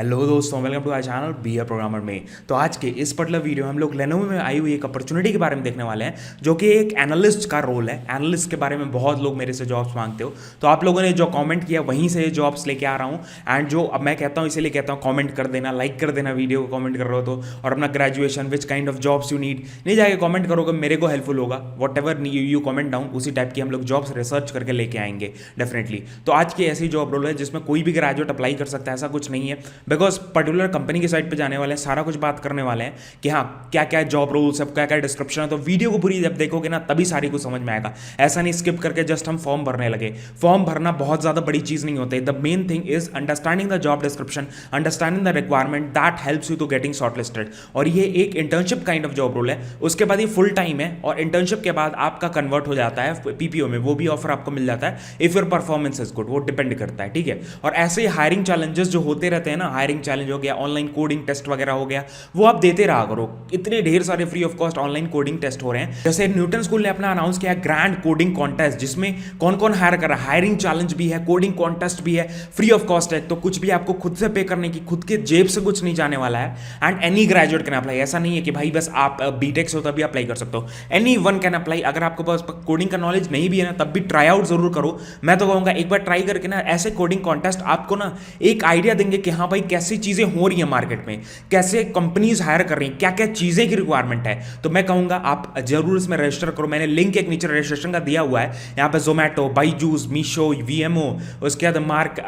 Hello दोस्तों, welcome to our channel be a programmer में। तो आज के इस पर्टिकुलर वीडियो में हम लोग लेनोवो में आई हुई एक अपॉर्चुनिटी के बारे में देखने वाले हैं, जो कि एक एनालिस्ट का रोल है। एनालिस्ट के बारे में बहुत लोग मेरे से जॉब्स मांगते हो, तो आप लोगों ने जो कमेंट किया वहीं से जॉब्स लेके आ रहा हूँ। एंड जो अब मैं कहता हूँ, इसीलिए कहता हूँ कमेंट कर देना, लाइक कर देना वीडियो को, कमेंट कर रहे हो तो। और अपना graduation, which kind of jobs you need, नहीं जाके कमेंट करोगे, मेरे को हेल्पफुल होगा। What ever you comment down, उसी टाइप की हम लोग जॉब्स रिसर्च करके लेके आएंगे डेफिनेटली। तो आज की ऐसी जॉब रोल है जिसमें कोई भी ग्रेजुएट अप्लाई कर सकता है, ऐसा कुछ नहीं है। बिकॉज पर्टिकुलर कंपनी की साइट पे जाने वाले हैं, सारा कुछ बात करने वाले हैं कि हाँ क्या क्या जॉब रोल्स है, क्या क्या डिस्क्रिप्शन है। तो वीडियो को पूरी जब देखोगे ना, तभी सारी कुछ समझ में आएगा। ऐसा नहीं स्किप करके जस्ट हम फॉर्म भरने लगे। फॉर्म भरना बहुत ज्यादा बड़ी चीज नहीं होती। The main thing is understanding the job description, understanding the requirement, that helps you to getting shortlisted. और ये एक internship kind of job role है। उसके बाद ये फुल टाइम है, और इंटर्नशिप के बाद आपका कन्वर्ट हो जाता है पीपीओ में। वो भी ऑफर आपको मिल जाता है if your performance is good. वो डिपेंड करता है, ठीक है। और ऐसे हायरिंग चैलेंजेस जो होते रहते हैं ना, हायरिंग चैलेंज हो गया, ऑनलाइन कोडिंग टेस्ट वगैरह हो गया, वो आप देते रहा करो। इतने ढेर सारे free of cost online coding test हो रहे हैं। जैसे न्यूटन स्कूल ने अपना अनाउंस किया ग्रैंड कोडिंग कॉन्टेस्ट, जिसमें कौन कौन हायर कर रहा है। हायरिंग चैलेंज भी है, कोडिंग कॉन्टेस्ट भी है, फ्री ऑफ कॉस्ट है। तो कुछ भी आपको खुद से पे करने की, खुद के जेब से कुछ नहीं जाने वाला है। And any graduate can apply. ऐसा नहीं है कि भाई बस आप बीटेक से हो तभी अप्लाई कर सकते हो। Any one can apply. अगर आपको पास कोडिंग का नॉलेज नहीं भी है ना, तब भी ट्राई आउट जरूर करो। मैं तो कहूंगा एक बार ट्राई करके ना, ऐसे कोडिंग कॉन्टेस्ट आपको ना एक आइडिया देंगे कि हाँ भाई कैसी चीजें हो रही है मार्केट में, कैसे कंपनीज हायर कर रही हैं, क्या क्या चीजें की रिक्वायरमेंट है। तो मैं कहूंगा आप जरूर इसमें रजिस्टर करो। मैंने लिंक एक नीचे रजिस्ट्रेशन का दिया हुआ है। यहाँ पे जोमैटो, बाईजूस, मीशो, वीएमओ, उसके बाद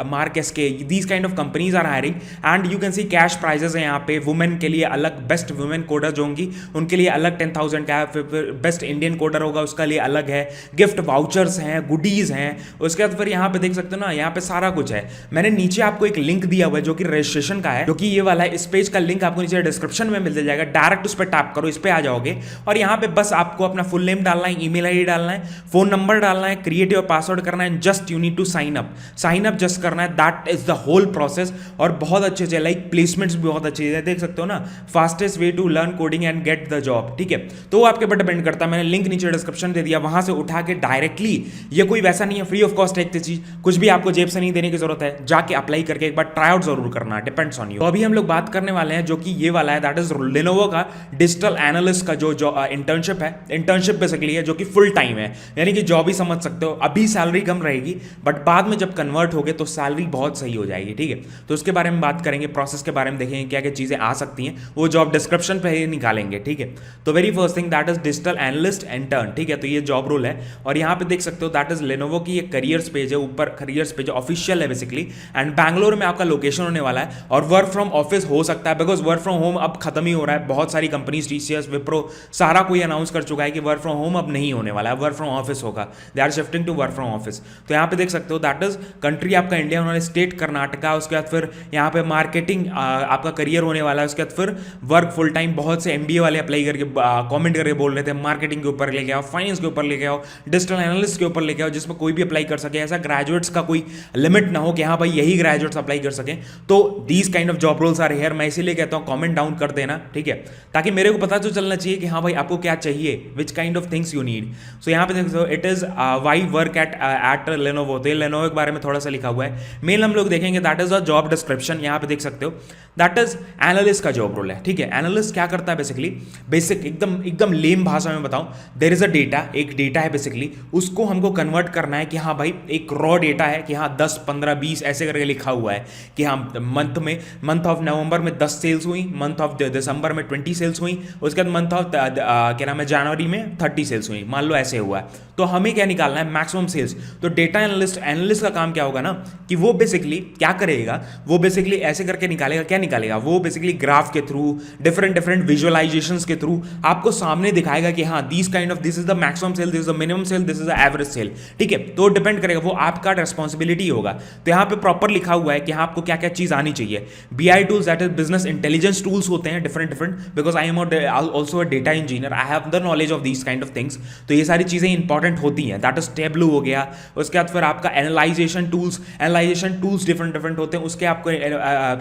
मार्क एसके, these kind of companies are hiring. And you can see cash prizes हैं यहाँ पे। वुमेन के लिए अलग, बेस्ट वुमेन कोडर जो होंगी उनके लिए अलग 10,000 का है। फिर बेस्ट इंडियन कोडर होगा उसका लिए अलग है। गिफ्ट वाउचर्स हैं, गुडीज हैं। उसके बाद फिर यहाँ पे देख सकते हो ना, यहाँ पे सारा कुछ है। मैंने नीचे आपको एक लिंक दिया हुआ है जो कि रजिस्ट्रेशन का है, जो कि ये वाला है। इस पेज का लिंक आपको नीचे डिस्क्रिप्शन में मिल जाएगा। डायरेक्ट उस पर टैप करो, इस पे आ जाओगे। और यहाँ पे बस आपको अपना फुल नेम डालना है, ईमेल आईडी डालना है, फोन नंबर डालना है, क्रिएट योर पासवर्ड करना है। Just you need to sign up. Sign up just करना है, that is the whole process. और बहुत अच्छे से लाइक प्लेसमेंट्स भी बहुत अच्छे हैं, देख सकते हो ना। Fastest way to learn coding and get the job, ठीक है। तो वो आपके ऊपर डिपेंड करता है। मैंने लिंक नीचे डिस्क्रिप्शन दे दिया, वहां से उठा के डायरेक्टली, ये कोई वैसा नहीं है फ्री ऑफ कॉस्ट एक चीज, कुछ भी आपको जेब से नहीं देने की जरूरत है। जाके अप्लाई करके एक बार ट्राई आउट जरूर करना, डिपेंड्स ऑन यू। तो अभी हम लोग बात करने वाले हैं जो कि ये वाला है, दैट इज लेनोवो का डिजिटल एनालिस्ट का जो इंटर्नशिप है। इंटर्नशिप बेसिकली है जो कि फुल टाइम है, यानी कि जॉब ही समझ सकते हो। अभी सैलरी कम रहेगी, बट बाद में जब कन्वर्ट होगे तो सैलरी बहुत सही हो जाएगी, ठीक है। तो उसके बारे में बात करेंगे, प्रोसेस के बारे में देखेंगे, क्या क्या चीजें आ सकती हैं, वो जॉब डिस्क्रिप्शन पे ही निकालेंगे, ठीक है। तो very first thing that is digital analyst intern, ठीक है। तो ये जॉब रोल है, और यहाँ पे देख सकते हो दैट इज लेनोवो की एक करियर्स पेज है। ऊपर करियर्स पेज ऑफिशियल है बेसिकली। एंड बैंगलोर में आपका लोकेशन होने वाला है, और वर्क फ्रॉम ऑफिस हो सकता है, बिकॉज वर्क फ्रॉम होम अब खत्म ही हो रहा है। बहुत सारी कंपनीज, टीसीएस, विप्रो, सारा कोई अनाउंस कर चुका है कि वर्क फ्रॉम होम अब नहीं होने वाला है, वर्क फ्रॉम ऑफिस होगा। They are shifting to work from office. तो यहाँ पे देख सकते हो दैट इज कंट्री आपका इंडिया, उन्होंने स्टेट कर्नाटका। उसके बाद फिर यहाँ पे मार्केटिंग आपका करियर होने वाला है। उसके बाद फिर वर्क फुल टाइम। बहुत से एमबीए वाले अप्लाई करके कमेंट करके बोल रहे थे मार्केटिंग के ऊपर लेके आओ, फाइनेंस के ऊपर लेके आओ, डिजिटल एनालिस्ट के ऊपर लेके आओ, जिसमें कोई भी अप्लाई कर सके। ऐसा ग्रेजुएट्स का कोई लिमिट ना हो कि हाँ भाई यही ग्रेजुएट्स अप्लाई कर सकें। तो these kind of job roles are here. मैं इसीलिए कहता हूँ कमेंट डाउन कर देना, ठीक है, ताकि मेरे को पता तो चलना चाहिए कि हाँ भाई आपको क्या चाहिए, which kind of things you need. So यहाँ पे देख सकते हो it is why work at Lenovo. तो ये लेनोवो के बारे में थोड़ा सा लिखा हुआ है। मेल हम लोग देखेंगे, that is a job description. यहाँ पे देख सकते हो दैट इज एनालिस्ट का जॉब रोल है, ठीक है। एनालिस्ट क्या करता है बेसिकली, बेसिक एकदम लेम भाषा में बताऊं, देयर इज अ डेटा, एक डेटा है बेसिकली, उसको हमको कन्वर्ट करना है कि हाँ भाई एक रॉ डेटा है कि हाँ 10, 15, 20 ऐसे करके लिखा हुआ है कि हाँ मंथ ऑफ नवंबर में 10 सेल्स हुई, मंथ ऑफ दिसंबर में 20 सेल्स हुई, उसके बाद मंथ ऑफ क्या नाम है जनवरी में 30 सेल्स हुई, मान लो ऐसे हुआ है। तो हमें क्या निकालना है, मैक्सिमम सेल्स। तो डेटा एनालिस्ट का काम क्या होगा ना, कि वो बेसिकली क्या करेगा, वो बेसिकली ऐसे करके निकालेगा। क्या निकालेगा वो, बेसिकली ग्राफ के थ्रू, डिफरेंट विजुअलाइजेशंस के थ्रू आपको सामने दिखाएगा कि हाँ this kind of, this is the maximum sale, this is the minimum sale, this is the average sale, ठीक है। तो डिपेंड करेगा, वो आपका रिस्पॉन्सिबिलिटी होगा। तो यहाँ पे प्रॉपर लिखा हुआ है कि हाँ आपको क्या क्या चीज आनी चाहिए। BI tools, that is business intelligence tools होते हैं different, because I am also a data engineer, I have the knowledge of these kind of things. तो ये सारी चीजें इंपॉर्टेंट होती हैं। दैट इज टेबलू हो गया। उसके बाद फिर आपका एनालाइजेशन टूल्स डिफरेंट होते हैं, उसके आपको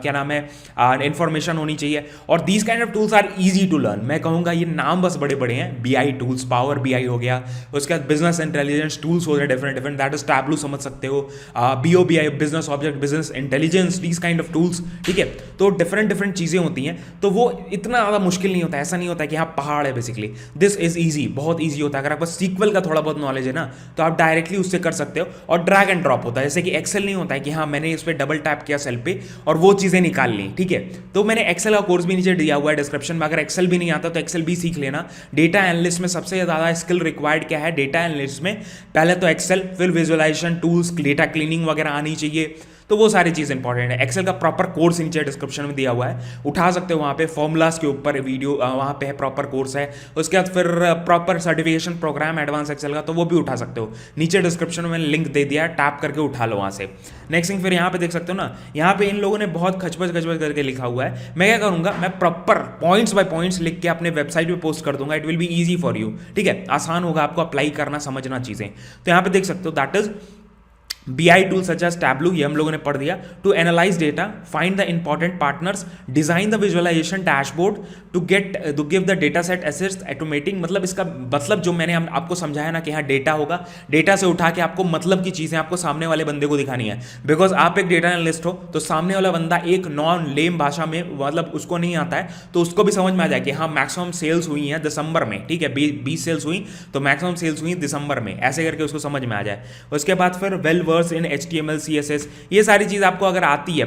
क्या नाम है इंफॉर्मेशन होनी चाहिए। और these kind of tools are easy to learn. मैं कहूंगा ये नाम बस बड़े बड़े हैं। बीआई टूल्स, पावर बीआई हो गया, उसके बाद business intelligence tools different that is Tableau समझ सकते हो, BOBI business object business intelligence, these kind of tools, ठीक है। तो डिफरेंट चीज़ें होती हैं, तो वो इतना ज़्यादा मुश्किल नहीं होता, ऐसा नहीं होता कि हाँ पहाड़ है बेसिकली। दिस इज ईजी, बहुत ईजी होता है। अगर आपको सीक्वल का थोड़ा बहुत नॉलेज है ना, तो आप डायरेक्टली उससे कर सकते हो। और ड्रैग एंड ड्रॉप होता है, जैसे कि एक्सेल नहीं होता है कि हाँ मैंने इस पर डबल टैप किया सेल पे और वो चीज़ें निकाल ली, ठीक है। तो मैंने एक्सेल का कोर्स भी नीचे दिया हुआ है डिस्क्रिप्शन में, अगर एक्सेल भी नहीं आता तो एक्सेल भी सीख लेना। डेटा एनालिस्ट में सबसे ज़्यादा स्किल रिक्वायर्ड क्या है डेटा एनालिस्ट में? पहले तो एक्सेल, फिर विजुअलाइजेशन टूल्स, डेटा क्लीनिंग वगैरह आनी चाहिए, तो वो सारी चीज़ इंपॉर्टेंट है। एक्सेल का प्रॉपर कोर्स नीचे डिस्क्रिप्शन में दिया हुआ है, उठा सकते हो वहाँ पे। फॉर्मूलाज के ऊपर वीडियो वहाँ पे है, प्रॉपर कोर्स है। उसके बाद फिर proper certification program advance excel का, तो वो भी उठा सकते हो। नीचे डिस्क्रिप्शन में लिंक दे दिया, टैप करके उठा लो वहाँ से। नेक्स्ट थिंग फिर यहाँ पे देख सकते हो ना, यहाँ पे इन लोगों ने बहुत खचबच करके लिखा हुआ है। मैं क्या करूँगा, मैं प्रॉपर पॉइंट्स बाय पॉइंट्स लिख के अपने वेबसाइट पे पोस्ट कर दूंगा। It will be easy for you, ठीक है। आसान होगा आपको अप्लाई करना, समझना चीज़ें। तो यहाँ पे देख सकते हो that is BI tool such as Tableau, ये हम लोगों ने पढ़ दिया। To analyze data, find the important partners, design the visualization dashboard, to give the data set assist automating. मतलब इसका मतलब जो मैंने आपको समझाया ना कि हाँ डेटा होगा, डेटा से उठा के आपको मतलब की चीज़ें आपको सामने वाले बंदे को दिखानी है। बिकॉज आप एक डेटा एनालिस्ट हो, तो सामने वाला बंदा एक नॉन लेम भाषा में, मतलब उसको नहीं आता है, तो उसको भी समझ में आ जाए कि हाँ मैक्सिमम सेल्स हुई हैं दिसंबर में, ठीक है। 20 सेल्स हुई तो मैक्सिमम सेल्स हुई दिसंबर में, ऐसे करके उसको समझ में आ जाए। उसके बाद फिर वेल वर्स इन HTML CSS, ये सारी चीज़ आपको अगर आती है,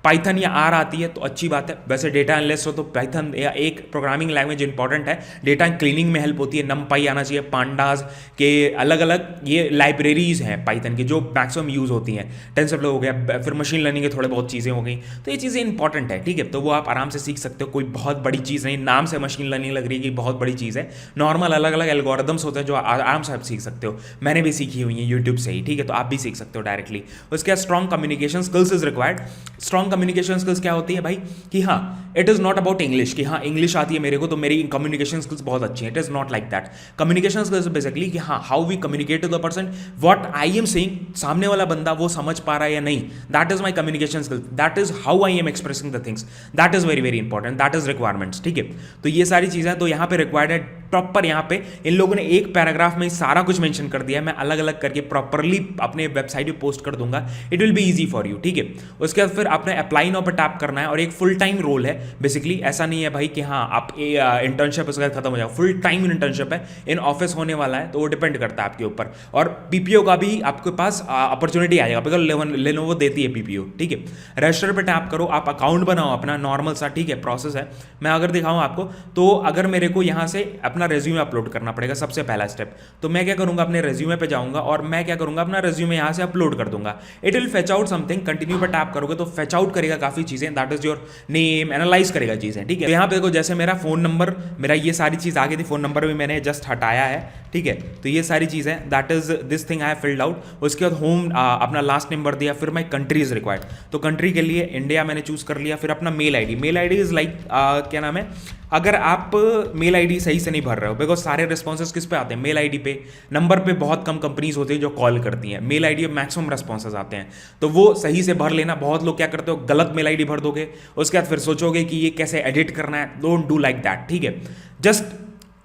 पाइथन या आर आती है तो अच्छी बात है। वैसे डेटा एनालिस्ट हो तो पाइथन या एक प्रोग्रामिंग लैंग्वेज इंपॉर्टेंट है, डेटा क्लीनिंग में हेल्प होती है। NumPy आना चाहिए, पांडास के अलग अलग ये लाइब्रेरीज हैं पाइथन की जो मैक्सिमम यूज़ होती हैं। टेंसरफ्लो हो गया, फिर मशीन लर्निंग के थोड़े बहुत चीज़ें हो गई, तो ये चीज़ें इंपॉर्टेंट है, ठीक है। तो वो आप आराम से सीख सकते हो, कोई बहुत बड़ी चीज़ नहीं। नाम से मशीन लर्निंग लग रही है कि बहुत बड़ी चीज़ है, नॉर्मल अलग अलग एल्गोरिदम्स होते हैं जो आराम से आप सीख सकते हो। मैंने भी सीखी हुई है यूट्यूब से ही, ठीक है, तो आप भी सीख सकते हो डायरेक्टली। उसके बाद strong communication skills is required. Strong communication skills क्या होती है भाई, कि हाँ it is not about English, कि हाँ इंग्लिश आती है मेरे को तो मेरी कम्युनिकेशन स्किल्स बहुत अच्छी है। It is not like that. Communication skills basically कि हाँ how we communicate to the person, what I am saying, सामने वाला बंदा वो समझ पा रहा है या नहीं, that is my communication skills, that is how I am expressing the things, that is very very important, that is requirements, ठीक है। तो ये सारी चीज़ें तो यहाँ पे रिक्वायर्ड है। प्रॉपर यहाँ पे इन लोगों ने एक पैराग्राफ में सारा कुछ मेंशन कर दिया है, मैं अलग अलग करके प्रॉपरली अपने वेबसाइट पे पोस्ट कर दूंगा। It will be easy for you, ठीक है। उसके बाद फिर आपने अप्लाई नाउ पे टैप करना है, और एक फुल टाइम रोल है बेसिकली। ऐसा नहीं है भाई कि हाँ आप इंटर्नशिप उसके बाद खत्म हो जाए, फुल टाइम इंटर्नशिप है, इन ऑफिस होने वाला है, तो वो डिपेंड करता है आपके ऊपर। और पीपीओ का भी आपके पास अपॉर्चुनिटी आ जाएगा, बिकॉज लेनोवो देती है पीपीओ, ठीक है। रजिस्टर पे टैप करो, आप अकाउंट बनाओ अपना, नॉर्मल सा, ठीक है, प्रोसेस है। मैं अगर दिखाऊं आपको, तो अगर मेरे को यहाँ से अपना रेज्यूमे अपलोड करना पड़ेगा, सबसे पहला स्टेप। तो मैं क्या करूंगा, अपने रेज्यूमे पे जाऊंगा और मैं क्या करूंगा, अपना रेज्यूमे यहाँ से अपलोड कर दूंगा। It will fetch out something, continue पे टैप करोगे तो फेच आउट करेगा काफी चीजें, that is your name, analyse करेगा चीजें, ठीक है। तो यहाँ पे देखो, जैसे मेरा फोन नंबर, मेरा ये सारी चीज आ गई थी, फोन नंबर भी मैंने जस्ट हटाया है, ठीक है। तो ये सारी चीज़ है, that is this thing I have filled out. उसके बाद होम अपना लास्ट नंबर दिया, फिर माई कंट्री इज रिक्वायर्ड, तो कंट्री के लिए इंडिया मैंने चूज कर लिया। फिर अपना mail ID, mail ID is like क्या नाम है, अगर आप मेल आईडी सही से नहीं भर रहे हो, बिकॉज सारे रिस्पॉन्सेज किस पे आते हैं, मेल आईडी पे। नंबर पे बहुत कम कंपनीज होती है जो कॉल करती हैं, मेल आईडी पे मैक्सिमम रिस्पॉन्सेज आते हैं, तो वो सही से भर लेना। बहुत लोग क्या करते हो, गलत मेल आईडी भर दोगे, उसके बाद फिर सोचोगे कि ये कैसे एडिट करना है, डोंट डू लाइक दैट, ठीक है। जस्ट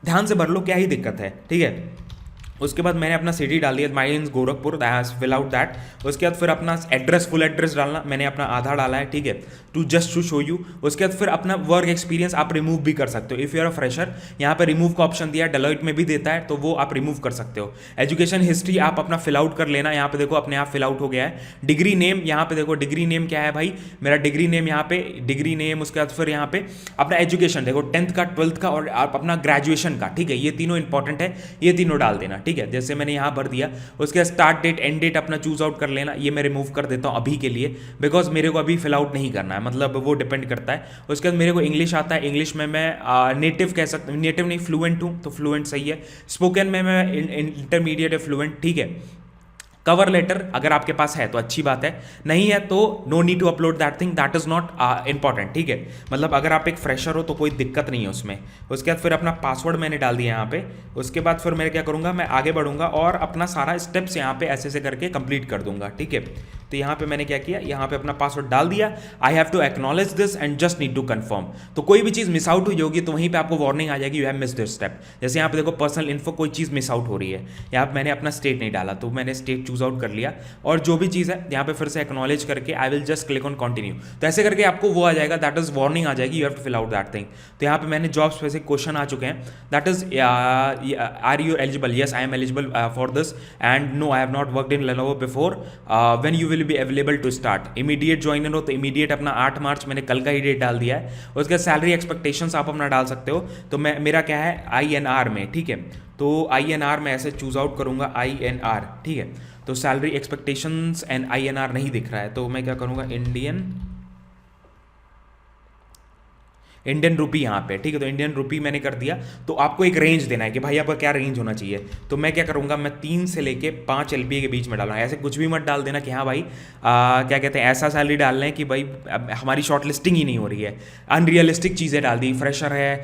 ध्यान से भर लो, क्या ही दिक्कत है, ठीक है। उसके बाद मैंने अपना सिटी डाल दिया, mine's Gorakhpur, fill out that. उसके बाद फिर अपना एड्रेस, फुल एड्रेस डालना, मैंने अपना आधार डाला है, ठीक है, to just to show you. उसके बाद फिर अपना वर्क एक्सपीरियंस आप रिमूव भी कर सकते हो, if you are a fresher, यहाँ पे रिमूव का ऑप्शन दिया है, डेलॉइट में भी देता है, तो वो आप रिमूव कर सकते हो। एजुकेशन हिस्ट्री आप अपना फिल आउट कर लेना, यहाँ पे देखो अपने आप फिल आउट हो गया है। डिग्री नेम, यहाँ पे देखो डिग्री नेम क्या है भाई, मेरा डिग्री नेम यहाँ पे डिग्री नेम। उसके बाद फिर यहाँ पे अपना एजुकेशन देखो, 10th का, 12th का और आप अपना ग्रेजुएशन का, ठीक है, ये तीनों इंपॉर्टेंट है, ये तीनों डाल देना, ठीक है। जैसे मैंने यहाँ भर दिया। उसके स्टार्ट डेट, एंड डेट अपना चूज आउट कर लेना, ये मैं रिमूव कर देता हूँ अभी के लिए, बिकॉज मेरे को अभी फिल आउट नहीं करना है, मतलब वो डिपेंड करता है। उसके बाद मेरे को इंग्लिश आता है, इंग्लिश में मैं नेटिव कह सकता हूँ, नेटिव नहीं फ्लुएंट हूँ, तो फ्लुएंट सही है। स्पोकन में मैं इंटरमीडिएट है, फ्लुएंट, ठीक है। कवर लेटर अगर आपके पास है तो अच्छी बात है, नहीं है तो no need to upload that thing, that is not important, ठीक है। मतलब अगर आप एक फ्रेशर हो तो कोई दिक्कत नहीं है उसमें। उसके बाद फिर अपना पासवर्ड मैंने डाल दिया यहाँ पे। उसके बाद फिर मैं क्या करूँगा, मैं आगे बढ़ूंगा और अपना सारा स्टेप्स यहाँ पे ऐसे ऐसे करके कंप्लीट कर दूंगा, ठीक है। तो यहाँ पे मैंने क्या किया, यहाँ पे अपना पासवर्ड डाल दिया, I have to acknowledge this and just need to confirm. तो कोई भी चीज़ मिस आउट हुई होगी तो वहीं पे आपको वार्निंग आ जाएगी, you have miss this step. जैसे यहाँ पे देखो पर्सनल इन्फो, कोई चीज़ मिस आउट हो रही है, यहाँ पे मैंने अपना स्टेट नहीं डाला तो मैंने स्टेट चूज आउट कर लिया, और जो भी चीज़ है यहाँ पे फिर से एक्नॉलेज करके I will just click on continue. तो ऐसे करके आपको वो आ जाएगा, दैट इज वार्निंग आ जाएगी, you have to fill out that thing. तो यहाँ पे मैंने जॉब्स पे से क्वेश्चन आ चुके हैं, that is are you eligible, yes I am eligible for this, and no I have not worked in Lenovo before, when you will be available to start, immediate joiner हो तो immediate अपना 8 मार्च मैंने कल का ही date डाल दिया है। उसके सैलरी एक्सपेक्टेशंस आप अपना डाल सकते हो, तो मेरा क्या है INR में, ठीक है, तो INR में ऐसे चूज आउट करूंगा INR, ठीक है। तो सैलरी एक्सपेक्टेशंस एंड INR नहीं दिख रहा है, तो मैं क्या करूंगा इंडियन रुपी यहाँ पे, ठीक है। तो इंडियन रुपी मैंने कर दिया। तो आपको एक रेंज देना है कि भाई आपका क्या रेंज होना चाहिए। तो मैं क्या करूँगा, मैं 3 से लेके 5 LPA के बीच में डालना है। ऐसे कुछ भी मत डाल देना कि हाँ भाई क्या कहते हैं, ऐसा सैलरी डालना है कि भाई हमारी शॉर्ट लिस्टिंग ही नहीं हो रही है, अनरियलिस्टिक चीज़ें डाल दी, फ्रेशर है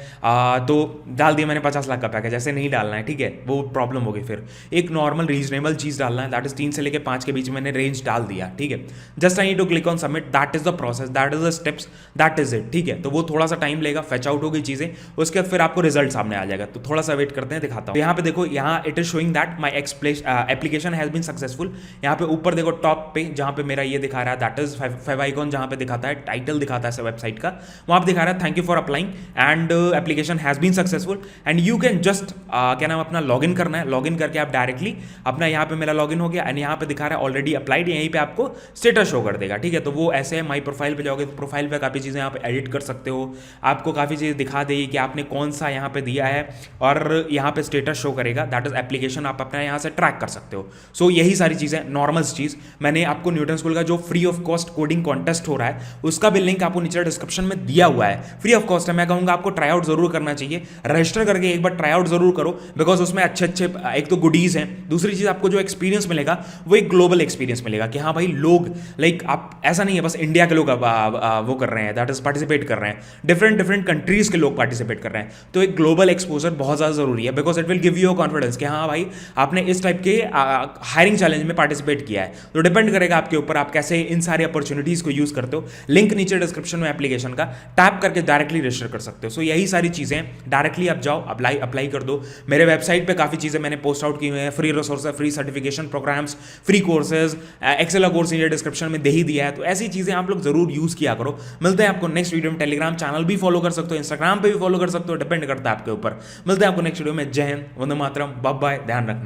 तो डाल दिया मैंने 50 लाख का पैकेज, ऐसे नहीं डालना है, ठीक है, वो प्रॉब्लम होगी। फिर एक नॉर्मल रीजनेबल चीज़ डालना है, दैट इज 3 से लेके 5 के बीच में मैंने रेंज डाल दिया, ठीक है। Just I need to click on submit, that is the process, that is the steps, that is it, ठीक है। तो वो थोड़ा सा टाइम लेगा, फेच आउट होगी चीजें, उसके बाद फिर आपको रिजल्ट सामने आ जाएगा। तो थोड़ा सा वेट करते हैं, दिखाता हूं। यहाँ पे देखो, यहाँ it is showing that my application has been successful. यहाँ पे ऊपर देखो टॉप पे जहां पे मेरा ये दिखा रहा है, दैट इज फेवाइकॉन, जहां पे दिखाता है टाइटल दिखाता है वेबसाइट का, वहां पे दिखा रहा है thank you for applying and application has been successful and you can just क्या नाम अपना लॉगिन करना है। लॉगिन करके आप डायरेक्टली अपना, यहाँ पे मेरा लॉगिन हो गया एंड यहाँ पे दिखा रहा है ऑलरेडी अप्लाइड, यहीं पे आपको स्टेटस शो कर देगा, ठीक है। तो वो ऐसे है, माई प्रोफाइल पे जाओगे तो प्रोफाइल पे काफ़ी चीज़ें यहाँ पे एडिट कर सकते हो, आपको काफ़ी चीज़ें दिखा देगी कि आपने कौन सा यहाँ पे दिया है, और यहाँ पे स्टेटस शो करेगा, दैट इज एप्लीकेशन आप अपना यहाँ से ट्रैक कर सकते हो। सो यही सारी चीज़ें, नॉर्मल चीज़। मैंने आपको न्यूटन स्कूल का जो free of cost coding contest हो रहा है उसका भी लिंक आपको नीचे डिस्क्रिप्शन में दिया हुआ है, फ्री ऑफ कॉस्ट है। मैं कहूँगा आपको ट्राई आउट जरूर करना चाहिए, रजिस्टर करके एक बार ट्राई आउट जरूर करो, बिकॉज उसमें अच्छे अच्छे एक तो गुडीज हैं, दूसरी चीज़ आपको जो एक्सपीरियंस मिलेगा वो एक ग्लोबल एक्सपीरियंस मिलेगा कि हाँ भाई लोग लाइक आप, ऐसा नहीं है बस इंडिया के लोग वो कर रहे हैं, दैट इज पार्टिसिपेट कर रहे हैं, डिफरेंट डिफरेंट कंट्रीज के लोग पार्टिसिपेट कर रहे हैं। तो एक ग्लोबल एक्सपोजर बहुत ज़्यादा जरूरी है, because it will give you confidence कि हाँ भाई आपने इस टाइप के हायरिंग चैलेंज में पार्टिसिपेट किया है। तो डिपेंड करेगा आपके ऊपर आप कैसे इन सारी अपॉर्चुनिटीज को यूज करते हो। लिंक नीचे डिस्क्रिप्शन में एप्लीकेशन का टैप करके डायरेक्टली रजिस्टर कर सकते हो। सो यही सारी चीज़ें, डायरेक्टली आप जाओ, अप्लाई कर दो। मेरे वेबसाइट पे काफ़ी चीज़ें मैंने पोस्ट आउट की हुई हैं, free resource, free certification programs, free courses, excel का कोर्स नीचे डिस्क्रिप्शन में दे ही दिया है। तो ऐसी चीज़ें आप लोग जरूर यूज़ किया करो। मिलते हैं आपको नेक्स्ट वीडियो में। टेलीग्राम चैनल भी फॉलो कर सकते हो, इंस्टाग्राम पे भी फॉलो कर सकते हो, डिपेंड करता है आपके ऊपर। मिलते हैं आपको नेक्स्ट वीडियो में। जय हिंद, वंदे मातरम, बाय बाय, ध्यान रखना।